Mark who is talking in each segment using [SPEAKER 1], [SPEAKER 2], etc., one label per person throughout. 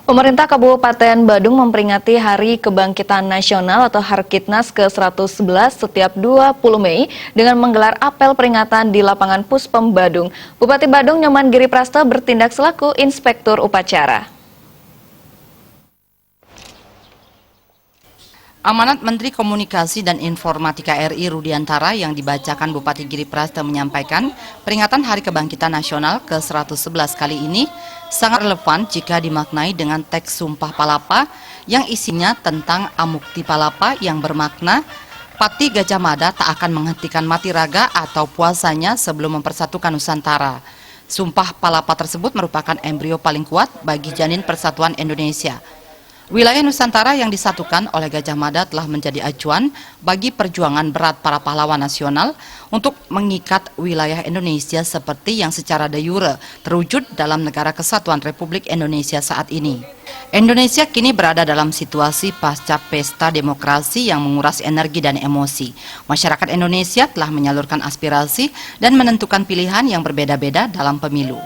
[SPEAKER 1] Pemerintah Kabupaten Badung memperingati Hari Kebangkitan Nasional atau Harkitnas ke-111 setiap 20 Mei dengan menggelar apel peringatan di lapangan Puspem Badung. Bupati Badung Nyoman Giriprasta bertindak selaku inspektur upacara.
[SPEAKER 2] Amanat Menteri Komunikasi dan Informatika RI Rudiantara yang dibacakan Bupati Giriprasta menyampaikan peringatan Hari Kebangkitan Nasional ke-111 kali ini sangat relevan jika dimaknai dengan teks Sumpah Palapa yang isinya tentang Amukti Palapa yang bermakna Pati Gajah Mada tak akan menghentikan mati raga atau puasanya sebelum mempersatukan Nusantara. Sumpah Palapa tersebut merupakan embrio paling kuat bagi janin persatuan Indonesia. Wilayah Nusantara yang disatukan oleh Gajah Mada telah menjadi acuan bagi perjuangan berat para pahlawan nasional untuk mengikat wilayah Indonesia seperti yang secara de jure terwujud dalam Negara Kesatuan Republik Indonesia saat ini. Indonesia kini berada dalam situasi pasca pesta demokrasi yang menguras energi dan emosi. Masyarakat Indonesia telah menyalurkan aspirasi dan menentukan pilihan yang berbeda-beda dalam pemilu.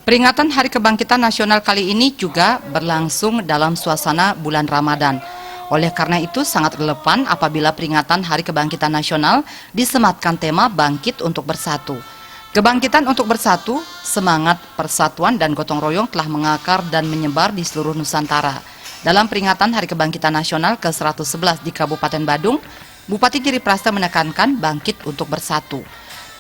[SPEAKER 2] Peringatan Hari Kebangkitan Nasional kali ini juga berlangsung dalam suasana bulan Ramadan. Oleh karena itu sangat relevan apabila peringatan Hari Kebangkitan Nasional disematkan tema Bangkit untuk Bersatu. Kebangkitan untuk bersatu, semangat persatuan dan gotong royong telah mengakar dan menyebar di seluruh Nusantara. Dalam peringatan Hari Kebangkitan Nasional ke-111 di Kabupaten Badung, Bupati Giriprasta menekankan bangkit untuk bersatu.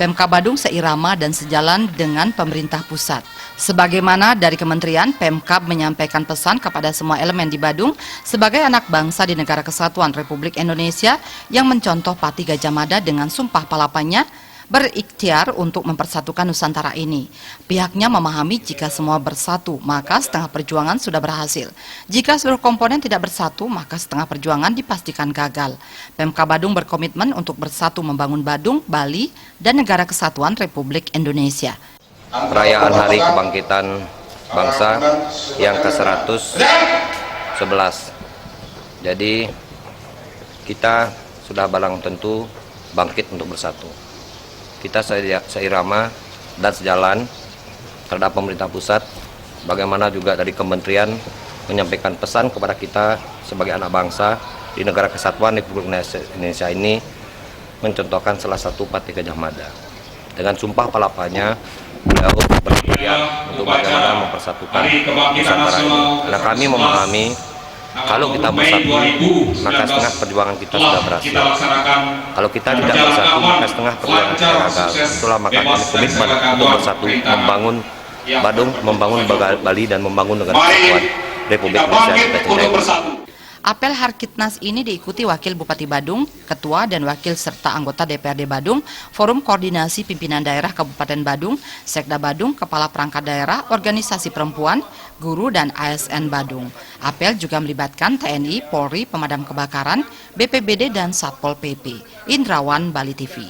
[SPEAKER 2] Pemkab Badung seirama dan sejalan dengan pemerintah pusat. Sebagaimana dari kementerian, Pemkab menyampaikan pesan kepada semua elemen di Badung sebagai anak bangsa di Negara Kesatuan Republik Indonesia yang mencontoh Pati Gajah Mada dengan Sumpah Palapanya berikhtiar untuk mempersatukan Nusantara ini. Pihaknya memahami jika semua bersatu, maka setengah perjuangan sudah berhasil. Jika seluruh komponen tidak bersatu, maka setengah perjuangan dipastikan gagal. Pemkab Badung berkomitmen untuk bersatu membangun Badung, Bali, dan Negara Kesatuan Republik Indonesia.
[SPEAKER 3] Perayaan Hari Kebangkitan Bangsa yang ke-111. Jadi kita sudah balang tentu bangkit untuk bersatu. Kita seirama dan sejalan terhadap pemerintah pusat, bagaimana juga dari kementerian menyampaikan pesan kepada kita sebagai anak bangsa di Negara Kesatuan Republik Indonesia ini, mencontohkan salah satu Pati Gajah Mada. Dengan Sumpah Palapanya, beliau berikhtiar untuk bagaimana mempersatukan Nusantara ini. Karena kami memahami kalau kita bersatu, maka setengah perjuangan kita sudah berhasil. Kalau kita tidak bersatu, maka setengah perjuangan kita gagal. Itulah maka kami komitmen untuk bersatu, membangun Badung, membangun Bali, dan membangun Negara Kesatuan Republik Indonesia yang kita cintai.
[SPEAKER 2] Apel Harkitnas ini diikuti Wakil Bupati Badung, Ketua dan Wakil serta anggota DPRD Badung, Forum Koordinasi Pimpinan Daerah Kabupaten Badung, Sekda Badung, Kepala Perangkat Daerah, Organisasi Perempuan, Guru, dan ASN Badung. Apel juga melibatkan TNI, Polri, Pemadam Kebakaran, BPBD, dan Satpol PP. Indrawan, Bali TV.